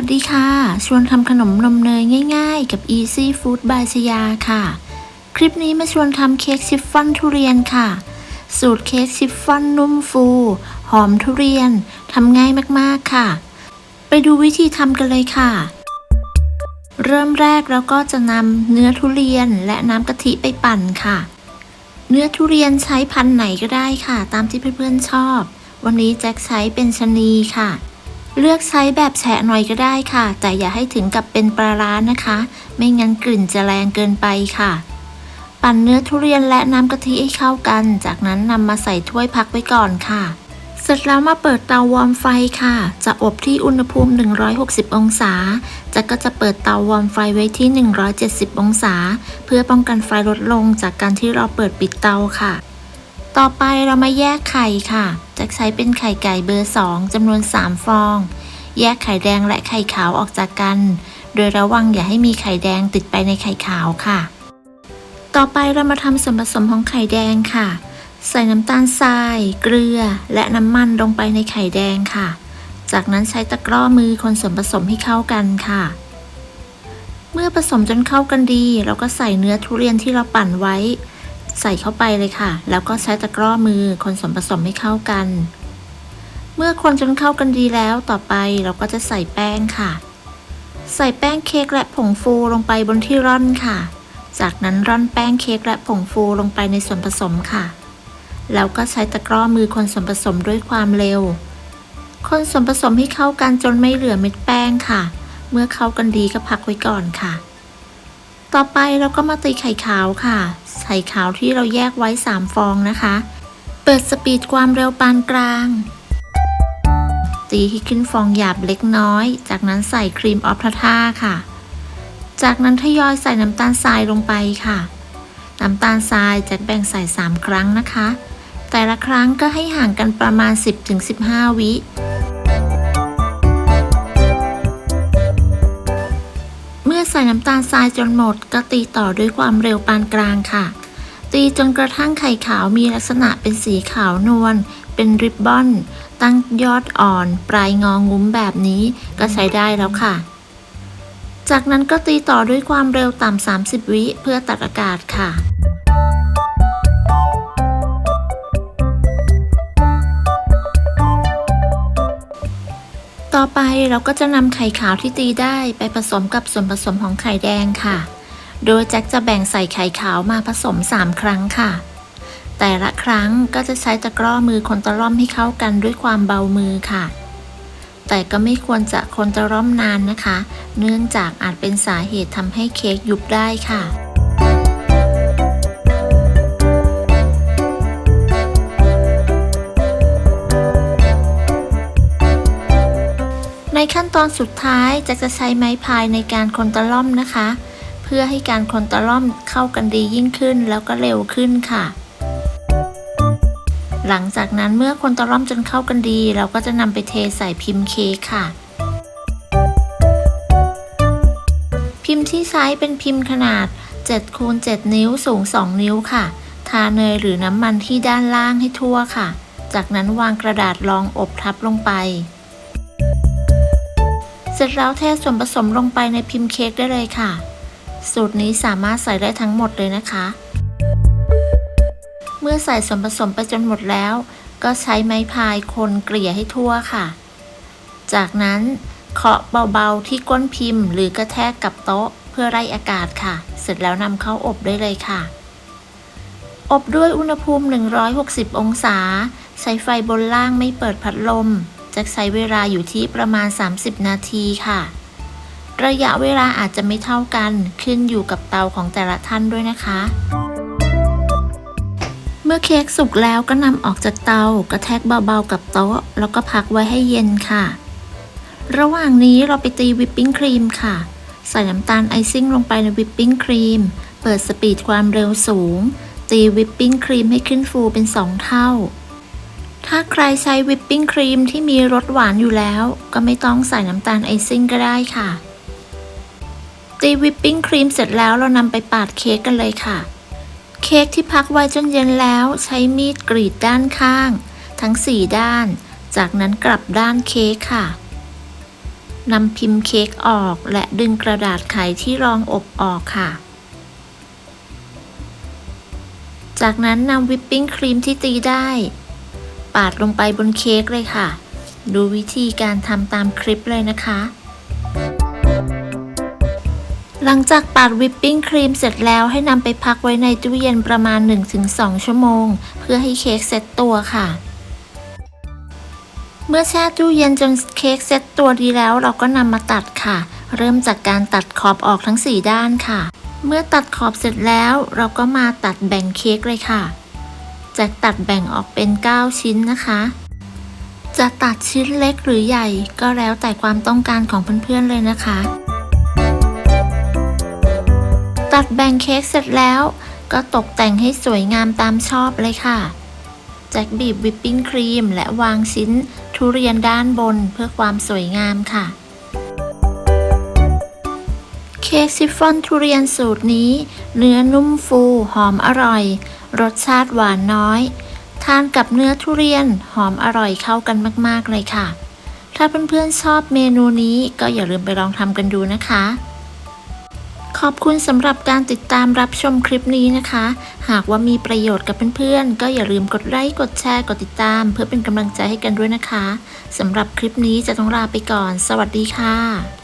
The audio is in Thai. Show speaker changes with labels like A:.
A: วัสดีค่ะชวนทำขนมนมเนยง่ายๆกับ Easy Food by ชยาค่ะคลิปนี้มาชวนทำเค้กชิฟฟ่อนทุเรียนค่ะสูตรเค้กชิฟฟ่อนนุ่มฟูหอมทุเรียนทำง่ายมากๆค่ะไปดูวิธีทำกันเลยค่ะเริ่มแรกเราก็จะนำเนื้อทุเรียนและน้ำกะทิไปปั่นค่ะเนื้อทุเรียนใช้พันธุ์ไหนก็ได้ค่ะตามที่เพื่อนๆชอบวันนี้แจ็คใช้เป็นชะนีค่ะเลือกใช้แบบแฉะหน่อยก็ได้ค่ะแต่อย่าให้ถึงกับเป็นปลาร้านะคะไม่งั้นกลิ่นจะแรงเกินไปค่ะปั่นเนื้อทุเรียนและน้ำกะทิให้เข้ากันจากนั้นนำมาใส่ถ้วยพักไว้ก่อนค่ะเสร็จแล้วมาเปิดเตาวอร์มไฟค่ะจะอบที่อุณหภูมิ160องศาก็จะเปิดเตาวอร์มไฟไว้ที่170องศาเพื่อป้องกันไฟลดลงจากการที่เราเปิดปิดเตาค่ะต่อไปเรามาแยกไข่ค่ะจะใช้เป็นไข่ไก่เบอร์2จำนวน3ฟองแยกไข่แดงและไข่ขาวออกจากกันโดยระวังอย่าให้มีไข่แดงติดไปในไข่ขาวค่ะต่อไปเรามาทำส่วนผสมของไข่แดงค่ะใส่น้ำตาลทรายเกลือและน้ำมันลงไปในไข่แดงค่ะจากนั้นใช้ตะกร้อมือคนส่วนผสมให้เข้ากันค่ะเมื่อผสมจนเข้ากันดีเราก็ใส่เนื้อทุเรียนที่เราปั่นไว้ใส่เข้าไปเลยค่ะแล้วก็ใช้ตะกร้อมือคนส่วนผสมให้เข้ากันเมื่อคนจนเข้ากันดีแล้วต่อไปเราก็จะใส่แป้งค่ะใส่แป้งเค้กและผงฟูลงไปบนที่ร่อนค่ะจากนั้นร่อนแป้งเค้กและผงฟูลงไปในส่วนผสมค่ะแล้วก็ใช้ตะกร้อมือคนส่วนผสมด้วยความเร็วคนส่วนผสมให้เข้ากันจนไม่เหลือเม็ดแป้งค่ะเมื่อเข้ากันดีก็พักไว้ก่อนค่ะต่อไปเราก็มาตีไข่ขาวค่ะไข่ขาวที่เราแยกไว้3ฟองนะคะเปิดสปีดความเร็วปานกลางตีให้ขึ้นฟองหยาบเล็กน้อยจากนั้นใส่ครีมออฟทาท่าค่ะจากนั้นทยอยใส่น้ำตาลทรายลงไปค่ะน้ำตาลทรายจะแบ่งใส่3ครั้งนะคะแต่ละครั้งก็ให้ห่างกันประมาณ 10-15 วิเมื่อใส่น้ำตาลทรายจนหมดก็ตีต่อด้วยความเร็วปานกลางค่ะตีจนกระทั่งไข่ขาวมีลักษณะเป็นสีขาวนวลเป็นริบบอนตั้งยอดอ่อนปลายงองุ้มแบบนี้ก็ใช้ได้แล้วค่ะจากนั้นก็ตีต่อด้วยความเร็วต่ำ30วิเพื่อตัดอากาศค่ะต่อไปเราก็จะนำไข่ขาวที่ตีได้ไปผสมกับส่วนผสมของไข่แดงค่ะโดยแจ็คจะแบ่งใส่ไข่ขาวมาผสม3ครั้งค่ะแต่ละครั้งก็จะใช้ตะกร้อมือคนตะล่อมให้เข้ากันด้วยความเบามือค่ะแต่ก็ไม่ควรจะคนตะล่อมนานนะคะเนื่องจากอาจเป็นสาเหตุทำให้เค้กยุบได้ค่ะในขั้นตอนสุดท้ายจะใช้ไม้พายในการคนตะล่อมนะคะเพื่อให้การคนตะล่อมเข้ากันดียิ่งขึ้นแล้วก็เร็วขึ้นค่ะหลังจากนั้นเมื่อคนตะล่อมจนเข้ากันดีเราก็จะนำไปเทใส่พิมพ์เค้กค่ะพิมพ์ที่ใช้เป็นพิมพ์ขนาด 7x7 นิ้วสูง2นิ้วค่ะทาเนยหรือน้ำมันที่ด้านล่างให้ทั่วค่ะจากนั้นวางกระดาษรองอบทับลงไปเสร็จแล้วเทส่วนผสมลงไปในพิมพ์เค้กได้เลยค่ะสูตรนี้สามารถใส่ได้ทั้งหมดเลยนะคะเมื่อใส่ส่วนผสมไปจนหมดแล้วก็ใช้ไม้พายคนเกลี่ยให้ทั่วค่ะจากนั้นเคาะเบาๆที่ก้นพิมพ์หรือกระแทกกับโต๊ะเพื่อไล่อากาศค่ะเสร็จแล้วนำเข้าอบได้เลยค่ะอบด้วยอุณหภูมิ160องศาใช้ไฟบนล่างไม่เปิดพัดลมจะใช้เวลาอยู่ที่ประมาณ30นาทีค่ะระยะเวลาอาจจะไม่เท่ากันขึ้นอยู่กับเตาของแต่ละท่านด้วยนะคะเมื่อเค้กสุกแล้วก็นำออกจากเตากระแทกเบาๆกับโต๊ะแล้วก็พักไว้ให้เย็นค่ะระหว่างนี้เราไปตีวิปปิ้งครีมค่ะใส่น้ำตาลไอซิ่งลงไปในวิปปิ้งครีมเปิดสปีดความเร็วสูงตีวิปปิ้งครีมให้ขึ้นฟูเป็น2เท่าถ้าใครใช้วิปปิ้งครีมที่มีรสหวานอยู่แล้วก็ไม่ต้องใส่น้ำตาลไอซิ่งก็ได้ค่ะตีวิปปิ้งครีมเสร็จแล้วเรานำไปปาดเค้กกันเลยค่ะเค้กที่พักไว้จนเย็นแล้วใช้มีดกรีดด้านข้างทั้ง4ด้านจากนั้นกลับด้านเค้กค่ะ นำพิมพ์เค้กออกและดึงกระดาษไขที่รองอบออกค่ะจากนั้นนำวิปปิ้งครีมที่ตีได้ปาดลงไปบนเค้กเลยค่ะดูวิธีการทำตามคลิปเลยนะคะหลังจากปาดวิปปิ้งครีมเสร็จแล้วให้นำไปพักไว้ในตู้เย็นประมาณ 1-2 ชั่วโมงเพื่อให้เค้กเซ็ตตัวค่ะเมื่อแช่ตู้เย็นจนเค้กเซ็ตตัวดีแล้วเราก็นำมาตัดค่ะเริ่มจากการตัดขอบออกทั้ง4ด้านค่ะเมื่อตัดขอบเสร็จแล้วเราก็มาตัดแบ่งเค้กเลยค่ะจะตัดแบ่งออกเป็น9ชิ้นนะคะจะตัดชิ้นเล็กหรือใหญ่ก็แล้วแต่ความต้องการของเพื่อนๆเลยนะคะตัดแบ่งเค้กเสร็จแล้วก็ตกแต่งให้สวยงามตามชอบเลยค่ะแจ็คบีบวิปปิ้งครีมและวางชิ้นทุเรียนด้านบนเพื่อความสวยงามค่ะเค้กชิฟฟ่อนทุเรียนสูตรนี้เนื้อนุ่มฟูหอมอร่อยรสชาติหวานน้อยทานกับเนื้อทุเรียนหอมอร่อยเข้ากันมากๆเลยค่ะถ้าเพื่อนๆชอบเมนูนี้ก็อย่าลืมไปลองทำกันดูนะคะขอบคุณสำหรับการติดตามรับชมคลิปนี้นะคะหากว่ามีประโยชน์กับเพื่อนๆก็อย่าลืมกดไลค์กดแชร์กดติดตามเพื่อเป็นกำลังใจให้กันด้วยนะคะสำหรับคลิปนี้จะต้องลาไปก่อนสวัสดีค่ะ